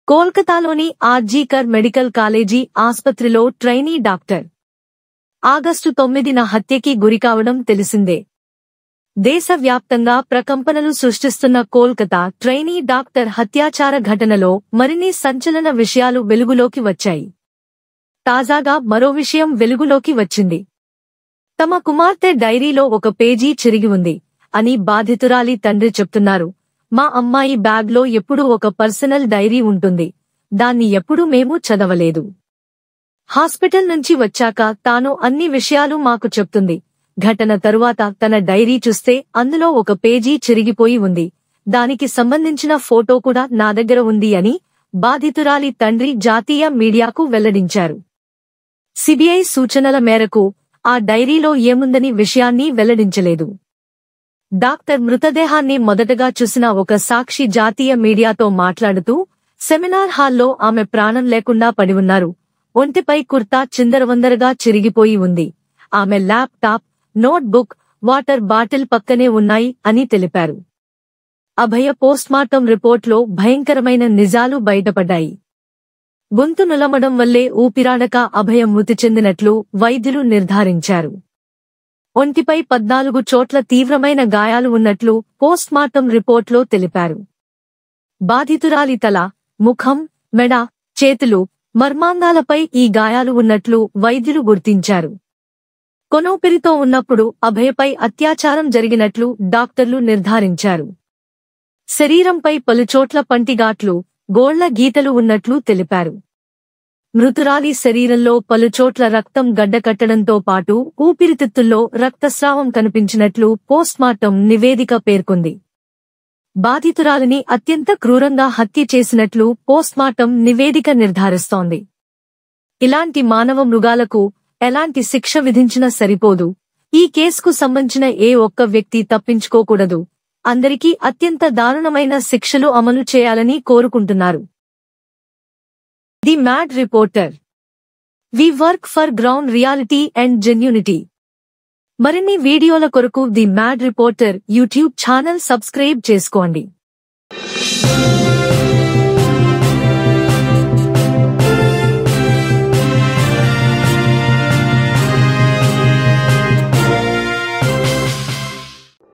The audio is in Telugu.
కోల్కతాలోని ఆర్జీకర్ మెడికల్ కాలేజీ ఆస్పత్రిలో ట్రైనీ డాక్టర్ ఆగస్టు 9న హత్యకి గురికావడం తెలిసిందే. దేశవ్యాప్తంగా ప్రకంపనలు సృష్టిస్తున్న కోల్కతా ట్రైనీ డాక్టర్ హత్యాచార ఘటనలో మరిన్ని సంచలన విషయాలు వెలుగులోకి వచ్చాయి. తాజాగా మరో విషయం వెలుగులోకి వచ్చింది. తమ కుమార్తె డైరీలో ఒక పేజీ చిరిగి ఉంది అని బాధితురాలి తండ్రి చెప్తున్నారు. మా అమ్మాయి బ్యాగ్లో ఎప్పుడూ ఒక పర్సనల్ డైరీ ఉంటుంది. దాన్ని ఎప్పుడూ మేము చదవలేదు. హాస్పిటల్ నుంచి వచ్చాక తాను అన్ని విషయాలు మాకు చెప్తుంది. ఘటన తరువాత తన డైరీ చూస్తే అందులో ఒక పేజీ చిరిగిపోయి ఉంది. దానికి సంబంధించిన ఫోటో కూడా నా దగ్గర ఉంది అని బాధితురాలి తండ్రి జాతీయ మీడియాకు వెల్లడించారు. సిబిఐ సూచనల మేరకు ఆ డైరీలో ఏముందని విషయాన్ని వెల్లడించలేదు. డాక్టర్ మృతదేహాన్ని మొదటగా చూసిన ఒక సాక్షి జాతీయ మీడియాతో మాట్లాడుతూ, సెమినార్ హాల్లో ఆమె ప్రాణం లేకుండా పడి ఉన్నారు. ఒంటిపై కుర్తా చిందరవందరగా చిరిగిపోయి ఉంది. ఆమె ల్యాప్టాప్, నోట్బుక్, వాటర్ బాటిల్ పక్కనే ఉన్నాయి అని తెలిపారు. అభయ పోస్ట్మార్టం రిపోర్ట్లో భయంకరమైన నిజాలు బయటపడ్డాయి. గొంతు నులమడం వల్లే ఊపిరాడక అభయ మృతి చెందినట్లు వైద్యులు నిర్ధారించారు. ఒంటిపై 14 చోట్ల తీవ్రమైన గాయాలు ఉన్నట్లు పోస్ట్మార్టం రిపోర్ట్లో తెలిపారు. బాధితురాలి తల, ముఖం, మెడ, చేతులు, మర్మాంగాలపై ఈ గాయాలు ఉన్నట్లు వైద్యులు గుర్తించారు. కొనూపిరితో ఉన్నప్పుడు అభయపై అత్యాచారం జరిగినట్లు డాక్టర్లు నిర్ధారించారు. శరీరంపై పలుచోట్ల పంటిగాట్లు, గోళ్ల గీతలు ఉన్నట్లు తెలిపారు. మృతురాలి శరీరంలో పలుచోట్ల రక్తం గడ్డకట్టడంతో పాటు ఊపిరితిత్తుల్లో రక్తస్రావం కనిపించినట్లు పోస్ట్మార్టం నివేదిక పేర్కొంది. బాధితురాలిని అత్యంత క్రూరంగా హత్య చేసినట్లు పోస్ట్మార్టం నివేదిక నిర్ధారిస్తోంది. ఇలాంటి మానవ మృగాలకు ఎలాంటి శిక్ష విధించినా సరిపోదు. ఈ కేసుకు సంబంధించిన ఏ ఒక్క వ్యక్తి తప్పించుకోకూడదు. అందరికీ అత్యంత దారుణమైన శిక్షలు అమలు చేయాలని కోరుకుంటున్నారు. The mad reporter. We work for ground reality and genuinity. మరిన్ని వీడియోల కొరకు the mad reporter YouTube channel subscribe చేసుకోండి.